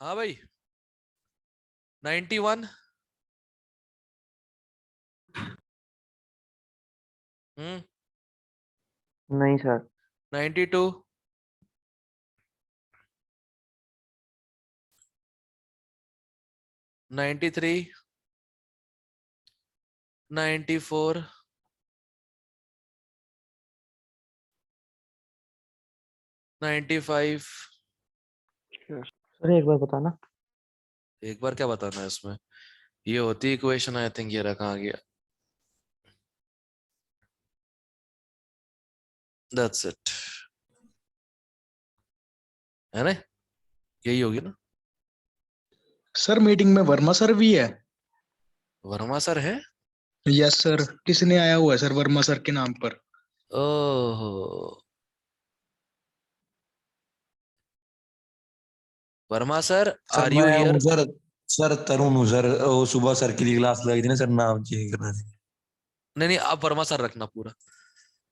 हाँ भाई। 91। हम्म। नहीं सर। 92। 93। 94। 95। सर एक बार बताना। एक बार क्या बताना है इसमें? ये होती इक्वेशन, आई थिंक ये रहा कहाँ गया। दैट्स इट, है ना? यही होगी ना? सर मीटिंग में वर्मा सर भी है। वर्मा सर है? यस सर, किसने आया हुआ है सर वर्मा सर के नाम पर? ओहो, Verma sir, sir are you मैं हूँ हियर? सर। सर तरुण हूँ सर, वो सुबह सर की क्लास लगाई थी ना सर, नाम चेंज करना थी। नहीं नहीं, आप वर्मा सर रखना पूरा।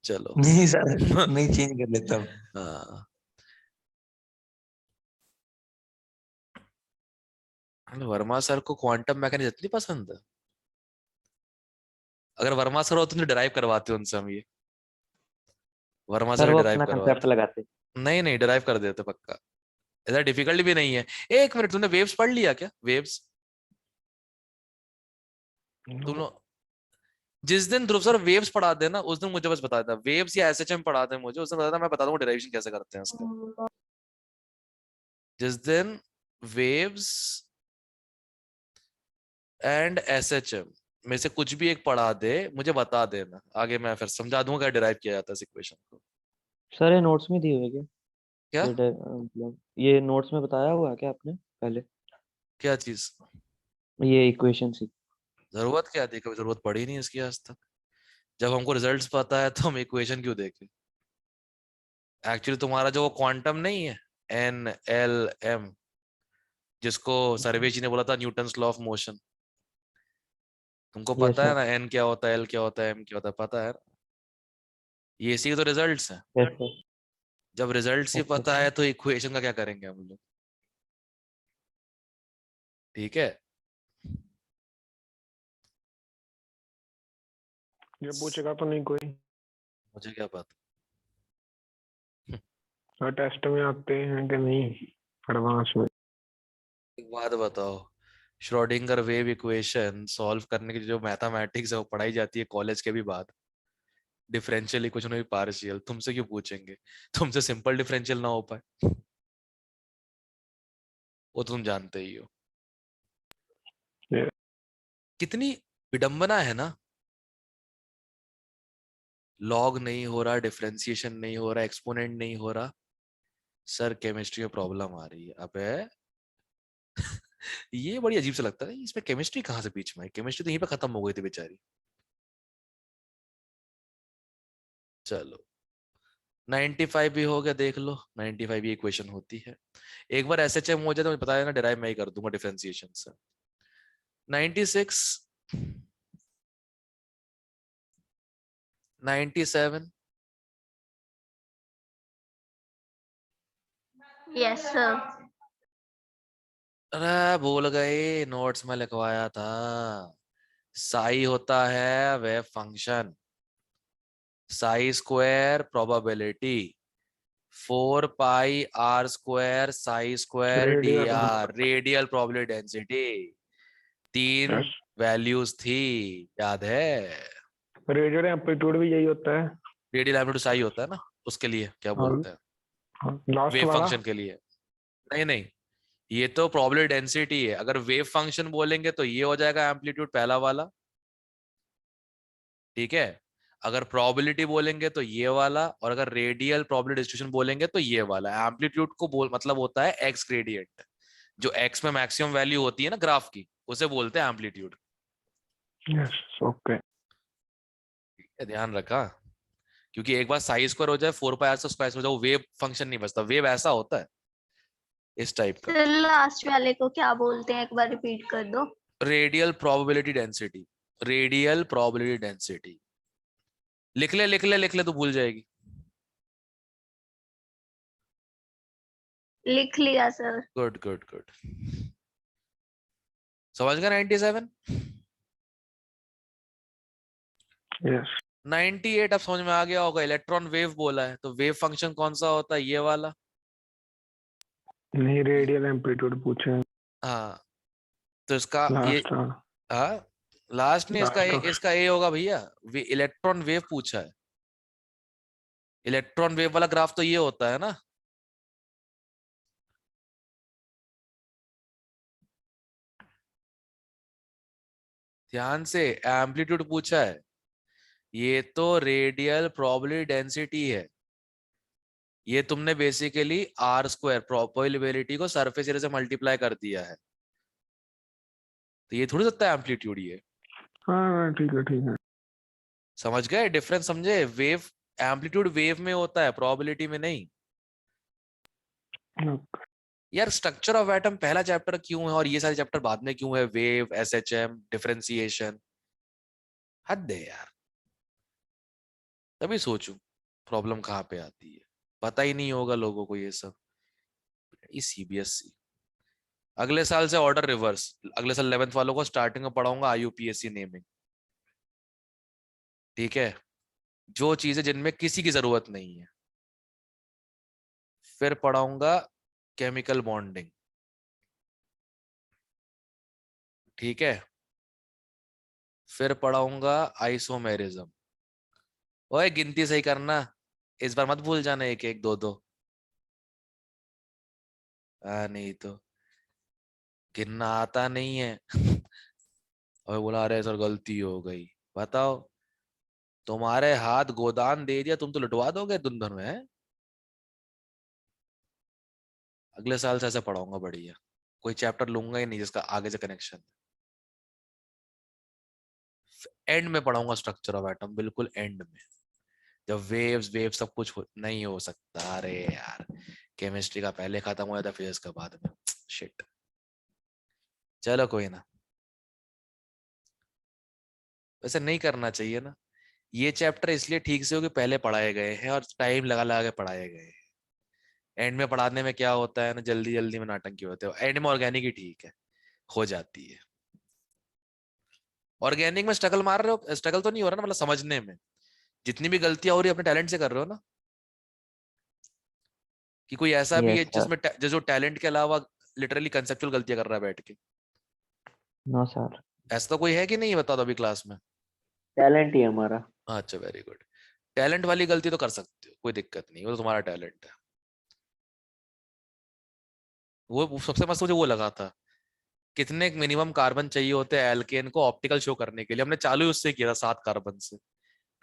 चलो। नहीं सर, नहीं चेंज कर लेता हूँ। हाँ। वर्मा सर को क्वांटम मैकेनिक्स इतनी पसंद है? अगर वर्मा सर हो तो डिराइव करवाते उनसे हम ये। वर्मा सर सर वो डिराइव अपना कंसेप्ट करवाते। लगाते। नहीं नहीं, डिराइव कर देते पक्का। ऐसा डिफिकल्ट भी नहीं है। एक मिनट, तुमने वेव्स पढ़ लिया क्या? वेव्स तुम लोग जिस दिन ध्रुव सर वेव्स पढ़ा देना उस दिन मुझे बस बता देना, वेव्स या एसएचएम पढ़ा दे मुझे, उस दिन बता देना, मैं बता दूंगा डेरिवेशन कैसे करते हैं इसका। जिस दिन वेव्स एंड एसएचएम में से कुछ भी एक पढ़ा दे मुझे बता देना, आगे मैं फिर समझा दूंगा डिराइव किया जाता है इस इक्वेशन को। सर ये नोट्स में दिए हुए क्या? क्या? मतलब ये नोट्स में बताया हुआ है क्या आपने पहले? क्या चीज? ये इक्वेशन सी। जरूरत क्या थी? कभी जरूरत पड़ी नहीं इसकी आज तक। जब हमको रिजल्ट्स पता है तो हम इक्वेशन क्यों देखें? एक्चुअली तुम्हारा जो वो क्वांटम नहीं है, NLM, जिसको सर्वेजी ने बोला था न्यूटन्स लॉ ऑफ मोशन, तुमको यस पता है सर। ना N क्या होता है, L क्या होता है, M क्या होता है, पता है ना? ये इसी के तो रिजल्ट्स हैं। Yes sir. जब रिजल्ट्स ही अच्छा पता सर। है तो इक्वेशन का क्या करेंगे हम लोग? ठीक है। ये पूछेगा तो नहीं कोई? मुझे क्या पता। टेस्ट में आते हैं कि नहीं एडवांस में? एक बात बताओ, श्रोडिंगर वेव इक्वेशन सॉल्व करने की जो मैथमेटिक्स है वो पढ़ाई जाती है कॉलेज के भी बाद। डिफरेंशियल इक्वेशन में भी पार्शियल तुमसे क्यों पूछेंगे? तुमसे सिंपल डिफरेंशियल ना हो पाए, वो तुम जानते ही हो। ये कितनी विडंबना है ना। लॉग नहीं हो रहा, डिफरेंशिएशन नहीं हो रहा, एक्सपोनेंट नहीं हो रहा, सर केमिस्ट्री में प्रॉब्लम आ रही है। अबे ये बड़ी अजीब सा लगता है, इसमें केमिस्ट्री कहाँ से बीच में आई? केमिस्ट्री तो यहीं पे खत्म हो गई थी बेचारी। चलो, 95 भी हो गया, देख लो 95 ये इक्वेशन होती है। एक बार एसएचएम हो जाए तो मुझे पता है ना, डिराइव मैं ही कर दूंगा डिफरेंशिएशन से। 96। 97। Yes sir. अरे भूल गई, नोट्स में लिखवाया था। साई होता है wave function, psi square probability, 4 pi r square psi square d radial. R, radial probability density. तीन यस, वैल्यूज थी, याद है? रेडियल एम्पलीट्यूड भी यही होता है। रेडियल एम्पलीट्यूड साई होता है ना, उसके लिए क्या हाँ, बोलते हैं? लास्ट वेव वाला। फंक्शन के लिए। नहीं नहीं, ये तो प्रोबेबिलिटी डेंसिटी है। अगर वेव फंक्शन बोलेंगे तो ये हो जाएगा एम्पलीट्यूड पहला वाला, ठीक है? अगर प्रोबेबिलिटी बोलेंगे तो ये वाला, और अगर रेडियल प्रोबेबिलिटी डिस्ट्रीब्यूशन बोलेंगे तो ये वाला। एम्पलीट्यूड को बोल मतलब होता है एक्स ग्रेडियंट, जो एक्स में मैक्सिमम वैल्यू होती है ना ग्राफ की, उसे बोलते हैं एम्पलीट्यूड। Yes, okay. ध्यान रखा, क्योंकि एक बार साई स्क्वायर हो जाए, 4 पाई r स्क्वायर हो जाए, वो वेव फंक्शन नहीं बचता। वेव ऐसा होता है, इस टाइप का। सर लास्ट वाले को क्या बोलते हैं, एक बार रिपीट कर दो। Radial probability density, radial probability density. लिख ले लिख ले लिख ले, तो भूल जाएगी। लिख लिया सर। Good good good. समझ गए 97? यस 98 अब समझ में आ गया होगा। इलेक्ट्रॉन वेव बोला है तो वेव फंक्शन कौन सा होता है? ये वाला। नहीं, रेडियल एम्पलीट्यूड पूछे हैं हाँ तो इसका ये लास्ट। हाँ लास्ट में Last इसका ए होगा भैया। इलेक्ट्रॉन वेव पूछा है। इलेक्ट्रॉन वेव वाला ग्राफ तो ये होता है ना। ध्यान से, एम्पलीट्यूड पूछा है। ये तो रेडियल प्रोबेबिलिटी डेंसिटी है। ये तुमने बेसिकली आर स्क्वायर प्रोबेबिलिटी को सरफेस एरिया से मल्टीप्लाई कर दिया है। तो ये थोड़ी सकता है एम्पलीट्यूड ये। हाँ ठीक है। समझ गए डिफरेंस? समझे? वेव एम्पलीट्यूड वेव में होता है, प्रोबेबिलिटी में नहीं। Okay. यार स्ट्रक्चर ऑफ एटम पहला चैप्टर क्यों है और ये सारे चैप्टर बाद में क्यों है? वेव, एसएचएम, डिफरेंशिएशन, हद है यार। तभी सोचूं प्रॉब्लम कहाँ पे आती है। पता ही नहीं होगा लोगों को ये सब। सीबीएसई अगले साल से ऑर्डर रिवर्स। अगले साल 11th वालों को स्टार्टिंग में पढ़ाऊंगा आईयूपीएससी नेमिंग। ठीक है? जो चीजें जिनमें किसी की जरूरत नहीं है। फिर पढ़ाऊंगा केमिकल बॉन्डिंग। ठीक है? फिर पढ़ाऊंगा आइसोमेरिज्म। ओए गिनती सही करना, इस बार मत भूल जाना एक एक दो दो। नहीं तो गिनना आता नहीं है। और बोला अरे सर गलती हो गई। बताओ, तुम्हारे हाथ गोदान दे दिया, तुम तो लुटवा दोगे दुल्हन में। अगले साल से ऐसे पढ़ाऊंगा बढ़िया। कोई चैप्टर लूंगा ही नहीं जिसका आगे से कनेक्शन। एंड में पढ़ाऊंगा स्ट्रक्चर ऑफ एटम, बिल्कुल एंड में, जब वेव सब कुछ नहीं हो सकता। अरे यार केमिस्ट्री का पहले खत्म हो जाता, फिजिक्स का बाद में। शिट। चलो कोई ना, वैसे नहीं करना चाहिए ना। ये चैप्टर इसलिए ठीक से हो कि पहले पढ़ाए गए हैं और टाइम लगा लगा के पढ़ाए गए हैं। एंड में पढ़ाने में क्या होता है ना, जल्दी जल्दी में नाटंकी होते हो। एंड में ऑर्गेनिक ही ठीक है, हो जाती है। ऑर्गेनिक में स्ट्रगल मार रहे हो, स्ट्रगल तो नहीं हो रहा ना, मतलब समझने में। जितनी भी गलतियां हो रही है अपने टैलेंट से कर रहे हो ना। कि कोई ऐसा भी है यस सर। जिसमें जो टैलेंट के अलावा लिटरली कंसेप्चुअल गलतियां कर रहा है बैठ के? नो सर, ऐसा तो कोई है कि नहीं, बता दो अभी क्लास में। टैलेंट ही है हमारा। अच्छा वेरी गुड। टैलेंट वाली गलती तो कर सकते हो, कोई दिक्कत नहीं, वो तो तुम्हारा टैलेंट है। वो सबसे मस्त मुझे वो लगा था, कितने मिनिमम कार्बन चाहिए होते हैं एल्केन को ऑप्टिकल शो करने के लिए। हमने चालू ही उससे किया था 7 कार्बन से।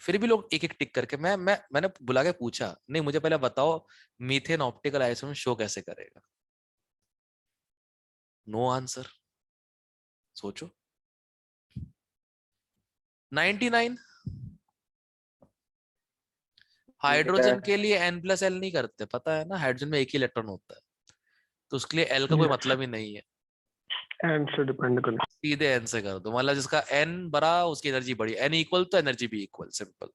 फिर भी लोग एक एक टिक करके, मैंने बुला के पूछा, नहीं मुझे पहले बताओ मीथेन ऑप्टिकल आइसोटोप शो कैसे करेगा? No answer. सोचो। 99। हाइड्रोजन के लिए N+L नहीं करते, पता है ना? हाइड्रोजन में एक ही इलेक्ट्रॉन होता है, तो उसके लिए L का कोई Yes. मतलब ही नहीं है। एंड से डिपेंड कर। सीधे N से कर दो, मतलब जिसका N बड़ा उसकी एनर्जी बड़ी। N इक्वल तो एनर्जी भी equal, simple.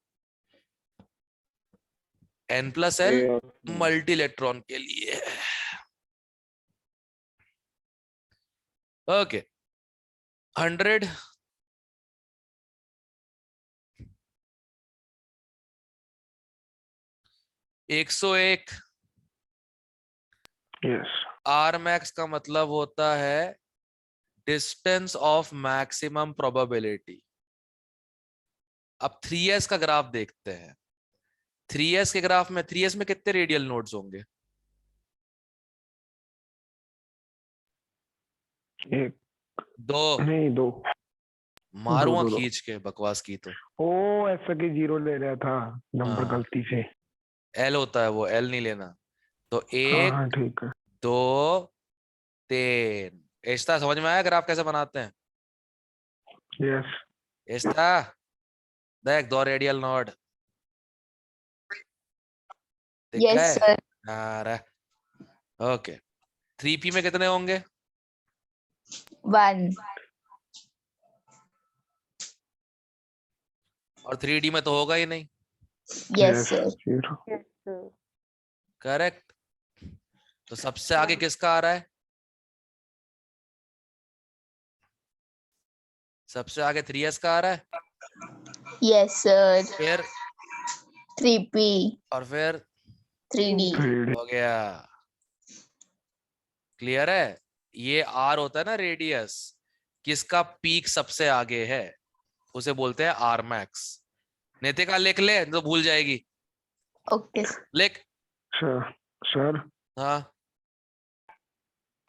N+L multi electron के लिए। ओके 100। 101। यस R मैक्स का मतलब होता है डिस्टेंस ऑफ मैक्सिमम प्रोबेबिलिटी। अब 3s का ग्राफ देखते हैं। 3s के ग्राफ में 3s में कितने रेडियल नोड्स होंगे? एक 2। नहीं दो। मारूंगा दो। खींच के, बकवास की तो। ओ ऐसा कि जीरो ले रहा था नंबर हाँ गलती से। L होता है वो, L नहीं लेना। तो हाँ 1 ठीक है। 2 3। ऐसा समझ में आया ग्राफ कैसे बनाते हैं? यस ऐसा देख, 2 रेडियल नोड दिख यस गए। सर। अरे ओके। 3p में कितने होंगे? 1। और 3d में तो होगा ही नहीं। Yes sir. जीरो। करेक्ट। तो सबसे आगे किसका आ रहा है? सबसे आगे 3s का आ रहा है, Yes, sir. फिर 3P, और फिर 3D. 3D। हो गया। क्लियर है? ये आर होता है ना रेडियस, किसका पीक सबसे आगे है उसे बोलते हैं आर मैक्स। नितिका लिख ले तो भूल जाएगी, Okay. लिख। सर सर हाँ,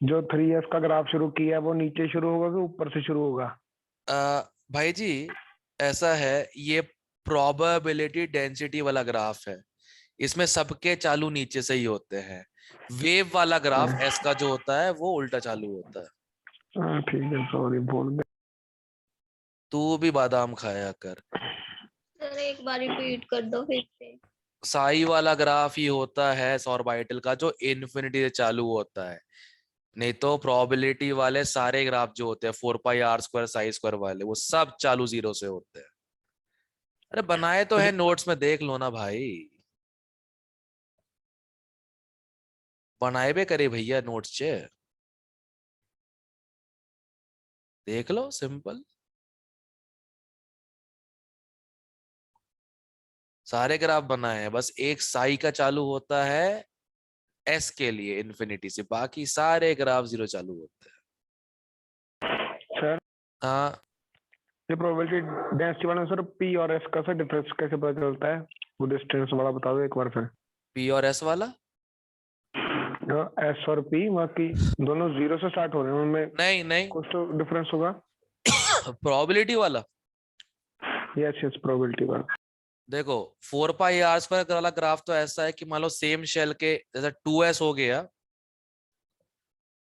जो 3s का ग्राफ शुरू किया है वो नीचे शुरू होगा कि ऊपर से शुरू होगा? भाई जी ऐसा है, ये प्रोबेबिलिटी डेंसिटी वाला ग्राफ है, इसमें सबके चालू नीचे से ही होते हैं। वेव वाला ग्राफ एस का जो होता है वो उल्टा चालू होता है। हाँ ठीक है, सॉरी भूल गया। तू भी बादाम खाया कर। सर एक बार रिपीट कर दो फिर से। साई वाला ग्राफ ही होता है ऑर्बिटल का जो इन्फिनिटी से चालू होता है, नहीं तो प्रोबेबिलिटी वाले सारे ग्राफ जो होते हैं 4πr² साई स्क्वायर वाले वो सब चालू 0 से होते हैं। अरे बनाए तो है नोट्स में, देख लो ना भाई, बनाए भी करे भैया नोट्स चे, देख लो सिंपल। सारे ग्राफ बनाए हैं, बस एक साई का चालू होता है एस के लिए इन्फिनिटी से, बाकी सारे ग्राफ 0 चालू होते हैं। सर हाँ, ये प्रोबेबिलिटी डेंसिटी वाला सर पी और एस का सर डिफरेंस कैसे पता चलता है? वो डिस्टेंस वाला बता दो एक बार फिर। पी और एस वाला एस और पी बाकी दोनों 0 से स्टार्ट हो रहे हैं, उनमें नहीं नहीं, कुछ तो डिफरेंस होगा। प्रोबेबिलिटी वाला यस यस, प्रोबेबिलिटी वाला। देखो 4πr² वाला ग्राफ तो ऐसा है कि मान लो सेम शेल के जैसा 2s हो गया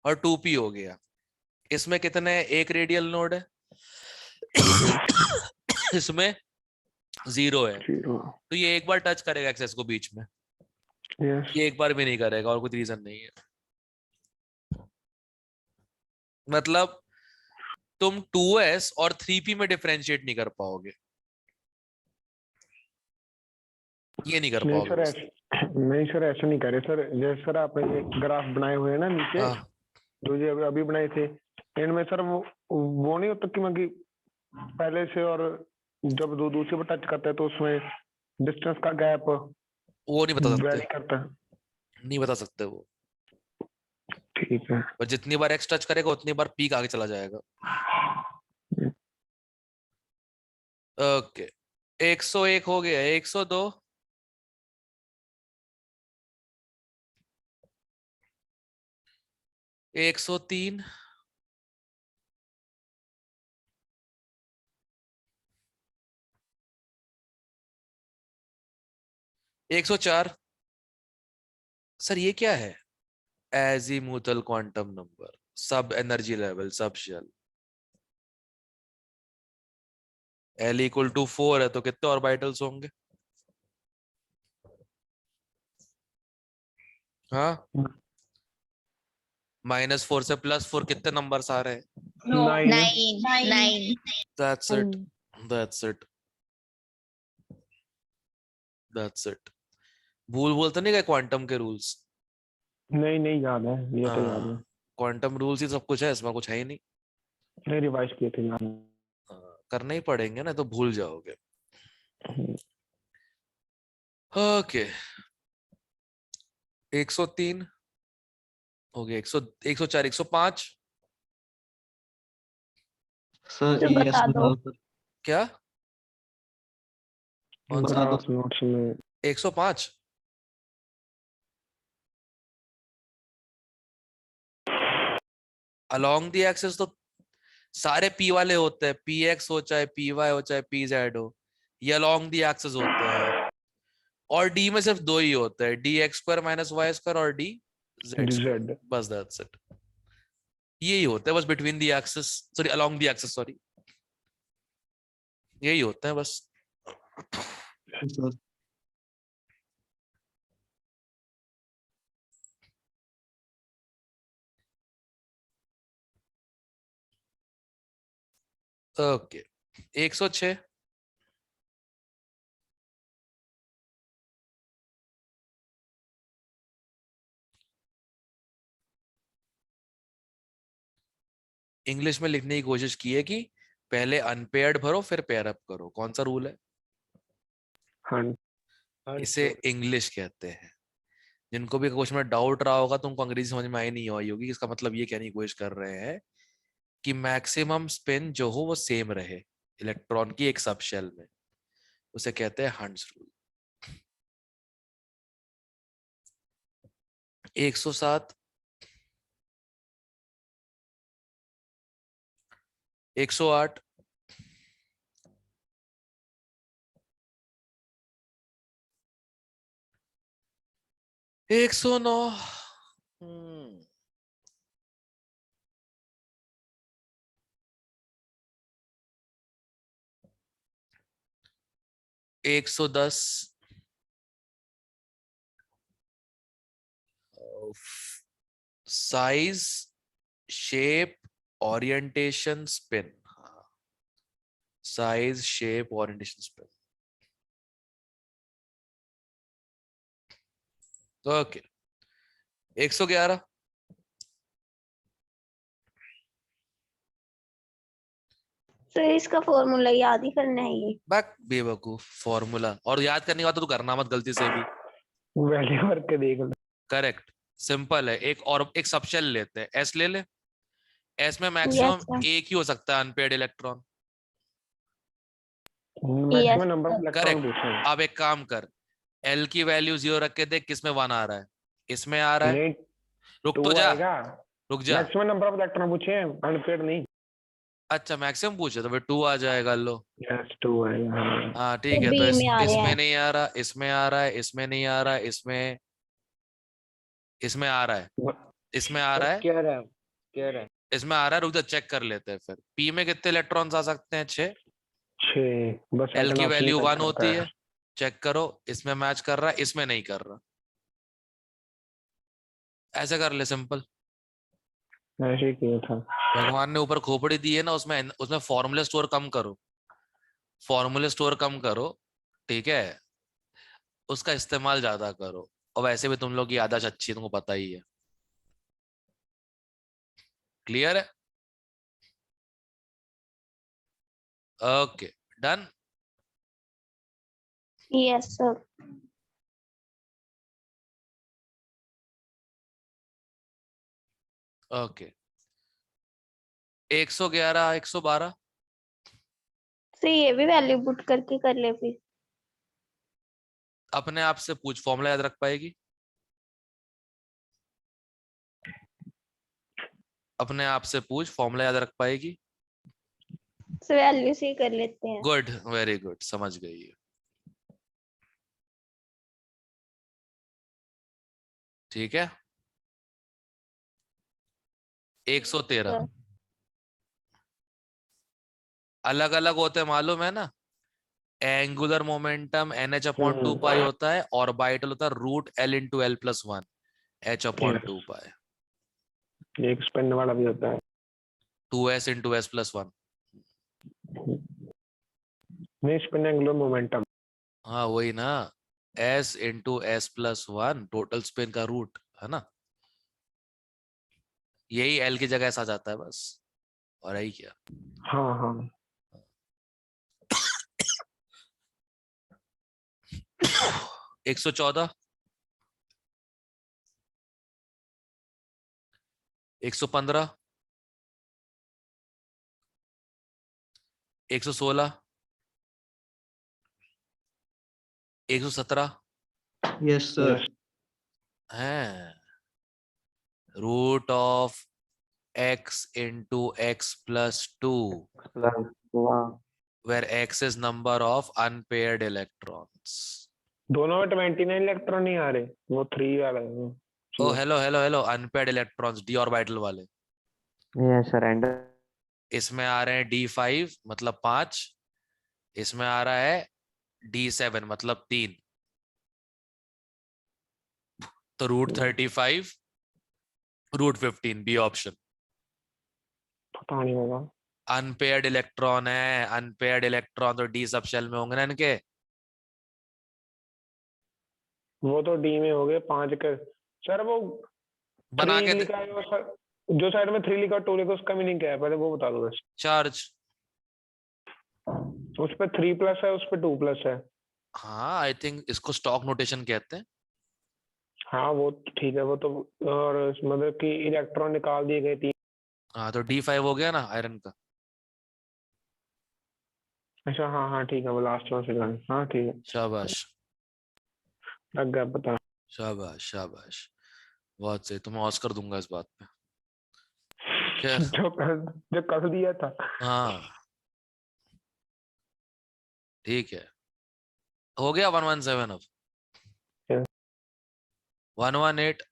और 2p हो गया, इसमें कितने एक रेडियल नोड है इसमें 0 है, तो ये एक बार टच करेगा एक्सेस को बीच में, यस ये एक बार भी नहीं करेगा और कुछ रीजन नहीं है। मतलब तुम 2s और 3p में डिफरेंशिएट नहीं कर पाओगे, ये नहीं कर नहीं पाओगे सर बस। नहीं सर ऐसा नहीं करे सर। जैसे सर आपने ये ग्राफ बनाए हुए हैं ना नीचे, हाँ, जो ये अभी बनाए थे, इनमें सर वो नहीं होता कि मतलब पहले से और जब दो दूसरे पर टच करता है तो उसमें डिस्टेंस का गैप वो नहीं बता वैरी सकते, करता है? नहीं बता सकते वो, ठीक है। और जितनी बार एक्स टच करेगा उतनी बार पीक आगे चला जाएगा। ओके, 101 हो गया, 102, 103, 104। सर ये क्या है? Azimuthal quantum number, sub energy level, subshell. L equal to 4 है तो कितने ऑर्बिटल्स होंगे? हाँ, -4 से +4 कितने नंबर्स आ रहे हैं? 9 that's it, that's it, that's it. भूल बोलते नहीं गए क्वांटम के रूल्स। नहीं नहीं याद है, ये तो याद है। क्वांटम रूल्स ही सब कुछ है, इसमें कुछ है ही नहीं। नहीं रिवाइज किए थे याद है। करने ही पड़ेंगे ना तो भूल जाओगे। ओके, 103 हो गया, 100, 104, 105। सर तो ये बता दो। क्या? कौन सा? ग्राफ नोट्स में 105। अलोंग द एक्सिस तो सारे पी वाले होते हैं, पी एक्स हो चाहे पी वाई हो चाहे पी जेड हो, ये अलोंग द एक्सिस होते हैं। और डी में सिर्फ दो ही होते हैं, dx² - y² और dz²। जेड। बस दैट्स इट, यही होता है बस between the axis, sorry along the axis, sorry यही होता है बस। Sir okay, 106। इंग्लिश में लिखने की कोशिश की है कि पहले अनपेयर्ड भरो फिर पेयर अप करो। कौन सा रूल है? हाँ इसे इंग्लिश कहते हैं। जिनको भी क्वेश्चन में डाउट रहा होगा, तुमको अंग्रेजी समझ में आई नहीं आई होगी, इसका मतलब ये कहने की कोशिश कर रहे हैं कि मैक्सिमम स्पिन जो हो वो सेम रहे इलेक्ट्रॉन की एक सब शेल में, उसे कहते हैं hunts rule. 107, 108, 109, 110, size, shape, orientation, spin. Size, shape, orientation, spin. Okay. 111, तो इसका फॉर्मूला याद ही करना है ये। बैक बेवकूफ, फॉर्मूला और याद करने के बाद तो तू करना मत गलती से भी। वैल्यू करके देख लो। करेक्ट, सिंपल है। एक सबशेल लेते हैं, एस ले ले। एस में यस मैक्सिमम सर। एक ही हो सकता है unpaired electron. Maximum number of electron correct. पूछे हैं। अब एक काम कर, एल की वैल्यू 0 रख के देख किसमें 1 आ रहा है। इसमें आ रहा है। नहीं, रुक तो 2 जा, आएगा। रुक जा। मैक्सिमम नंबर ऑफ इलेक्ट्रॉन पूछे हैं, अनपेयर्ड नहीं। अच्छा मैक्सिमम पूछे तो फिर 2 आ जाएगा। लो यस 2 आएगा। हाँ। हाँ ठीक है। बी तो में आ रहा इसमें है। नहीं आ रहा, इसमें आ रहा है, इसमें नहीं आ रहा, इसमें आ रहा है, इसमें आ रहा है, क्या रहा है? इसमें आ रहा है। रुक जा, चेक कर लेते हैं फिर। पी में कितने इलेक्ट्रॉन्स आ सकते हैं? 6। 6 बस एल सेकंड की ऑप्शन ही वैल्यू मैच 1 करता होती है। है। चेक करो, इसमें मैच कर रहा है, इसमें नहीं कर रहा। ऐसे कर ले, सिंपल। ऐसे ही किया था। भगवान ने ऊपर खोपड़ी दी है ना, उसमें उसमें फॉर्मूले स्टोर कम करो, फॉर्मूले स्टोर कम करो, ठीक है? उसका इस्तेमाल ज्यादा करो। और वैसे भी तुम लोग की आदत अच्छी है, तुमको पता ही है। क्लियर है? Okay, done. Yes sir. Okay. 111, 112, तो ये भी वैल्यू पुट करके कर ले फिर। अपने आप से पूछ, फॉर्मूला याद रख पाएगी? अपने आप से पूछ, फॉर्मूला याद रख पाएगी? तो वैल्यू से ही कर लेते हैं। गुड, वेरी गुड, समझ गई है। ठीक है। 113 सर। अलग अलग होते हैं, मालूम है ना? Angular momentum NH upon 2 pi होता है, ऑर्बिटल होता है root L into L plus 1 H upon 2 pi. एक स्पिन वाला भी होता है। 2S into S plus 1। नहीं, स्पिन एंगुलर मोमेंटम। हाँ वही ना, S into S plus 1 total spin का रूट है ना। यही L की जगह ऐसा जाता है बस, और यही क्या। हाँ हाँ। 114, 115, 116, 117 यस सर। है। Root of x into x plus 2 where x is number of unpaired electrons. दोनों में 29 इलेक्ट्रॉन नहीं आ रहे, वो 3 वाला है। Oh hello hello hello, unpaired electrons d orbital वाले। Yes sir. एंड इसमें आ रहे हैं d5 मतलब 5, इसमें आ रहा है d7 मतलब 3, तो रूट 35, रूट 15 बी ऑप्शन। पता नहीं होगा। अनपेयर्ड इलेक्ट्रॉन है, अनपेयर्ड इलेक्ट्रॉन तो डी सब शेल में होंगे ना इनके। वो तो डी में हो गए 5 के। सर वो बना 3 के लिखा है वो सर, जो साइड में 3 लिखा 2 लिखा उसका मीनिंग क्या है पहले वो बता दो बस। चार्ज। उस पे 3 प्लस है उस पे 2 प्लस है। हाँ आई थिंक इसको स्टॉक नोटेशन कहते हैं। हाँ वो तो ठीक है वो तो। और मतलब कि इलेक्ट्रॉन निकाल दिए गए 3। हाँ तो D5 हो गया ना आयरन का। अच्छा हाँ हाँ ठीक है वो लास्ट में से हाँ ठीक है शाबाश लग गया पता। शाबाश शाबाश, बहुत सही, तुम्हें ऑस्कर दूंगा इस बात पे। खैर जो कर दिया था। हाँ ठीक है, हो गया 117 अब। Yeah. 118,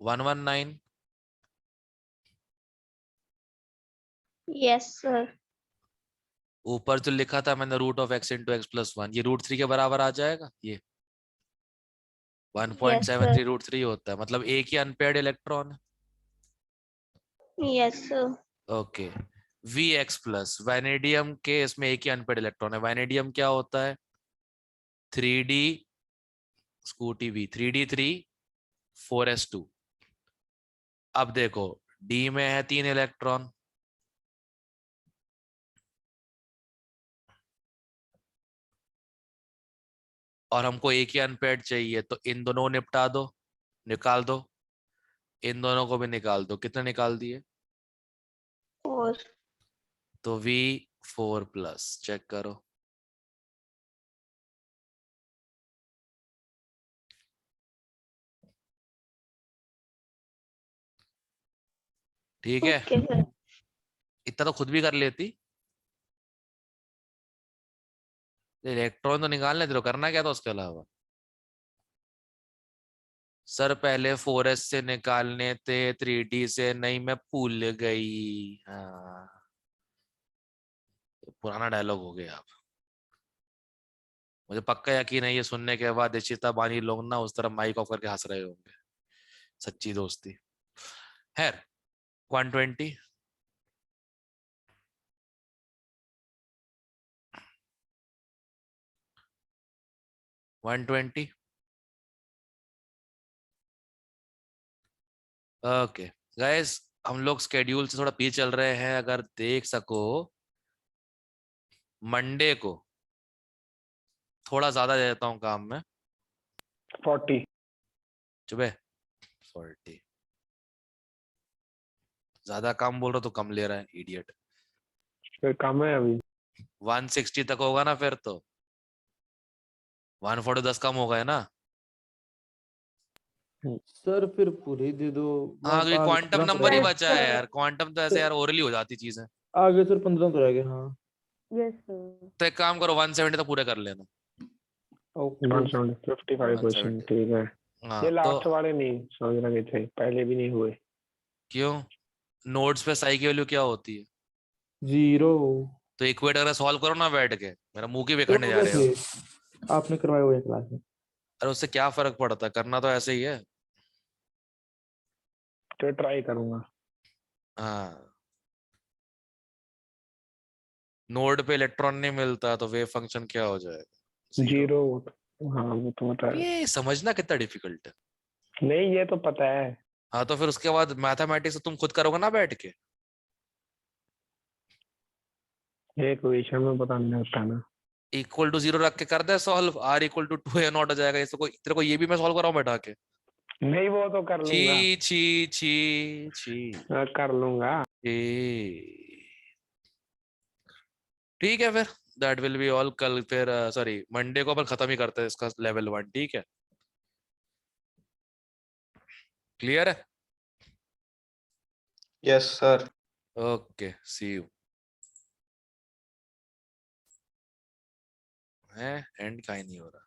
119, yes sir. ऊपर जो लिखा था मैंने root of x into x plus 1, ये रूट 3 के बराबर आ जाएगा। ये 1.73 रूट 3 होता है, मतलब एक ही अनपेयर्ड इलेक्ट्रॉन है। Yes sir. Okay, Vx plus vanadium के, इसमें एक ही अनपेयर्ड इलेक्ट्रॉन है। वैनेडियम क्या होता है? 3d scooty V, 3d3 4s2। अब देखो D में है 3 इलेक्ट्रॉन, और हमको एक ही अनपेयर्ड चाहिए, तो इन दोनों को निपटा दो, निकाल दो, इन दोनों को भी निकाल दो। कितने निकाल दिए? और तो V4 प्लस चेक करो। ठीक है, ओके सर। इतना तो खुद भी कर लेती। इलेक्ट्रॉन तो निकालने दे, करना क्या था उसके अलावा? सर पहले 4s से निकालने थे, 3d से नहीं, मैं भूल गई। हाँ पुराना डायलॉग हो गया। अब मुझे पक्का यकीन है ये सुनने के बाद इशिता बानी लोग ना उस तरह माइक ऑफ करके हंस रहे होंगे। सच्ची दोस्ती। खैर 120, 120। ओके गाइस, हम लोग स्केड्यूल से थोड़ा पीछे चल रहे हैं। अगर देख सको मंडे को थोड़ा ज्यादा दे देता हूँ काम में। 40। चुपे 40, ज्यादा काम बोल रहा तो कम ले रहा है इडियट। फिर कम है अभी। 160 तक होगा ना फिर तो। 140 10 कम हो गए ना। सर फिर पूरी दे दो। हाँ क्योंकि आगे क्वांटम 15 तो नंबर रह ही गए। बचा है यार, क्वांटम तो ऐसे यार ओरली हो जाती चीज है। आगे सर 15 तो रह गए। हाँ यस सर। तो एक काम करो 170 तक पूरे कर लेना। ओके 170 55 क्वेश्चन 170, ठीक है। हाँ ये तो लास्ट वाले नहीं समझ लगे थे पहले भी नहीं हुए। क्यों? नोट्स पे साई की वैल्यू क्या होती है? 0। तो इक्वेट अगर सॉल्व करो ना बैठ के, मेरा मुंह की सर बिखरने हो जा गए रहे हो। थे, आपने करवाए हुए क्लास में। अरे उससे क्या फर्क पड़ता है, करना तो ऐसे ही है। तो ट्राई करूंगा। हाँ नोड पे इलेक्ट्रॉन नहीं मिलता तो वेव फंक्शन क्या हो जाएगा? 0। 0। हाँ वो तो बता है। ये समझना कितना डिफिकल्ट है। नहीं ये तो पता है। हाँ तो फिर उसके बाद मैथमेटिक्स तुम खुद करोगे ना बैठ के। ये इक्वेशन में पता नहीं होता ना। इक्वल टू 0 रख के कर दे solve, R equal to 2a0 हो जाएगा। इसको कोई तेरे को ये भी मैं सॉल्व कराऊं बैठा के? नहीं वो तो कर छी लूंगा। छी छी छी कर लूंगा। छी। ठीक है फिर, दैट विल बी ऑल। कल फिर सॉरी मंडे को अपन खत्म ही करते हैं इसका लेवल 1। ठीक है, क्लियर है? Yes sir. Okay see you. है एंड का ही नहीं हो रहा।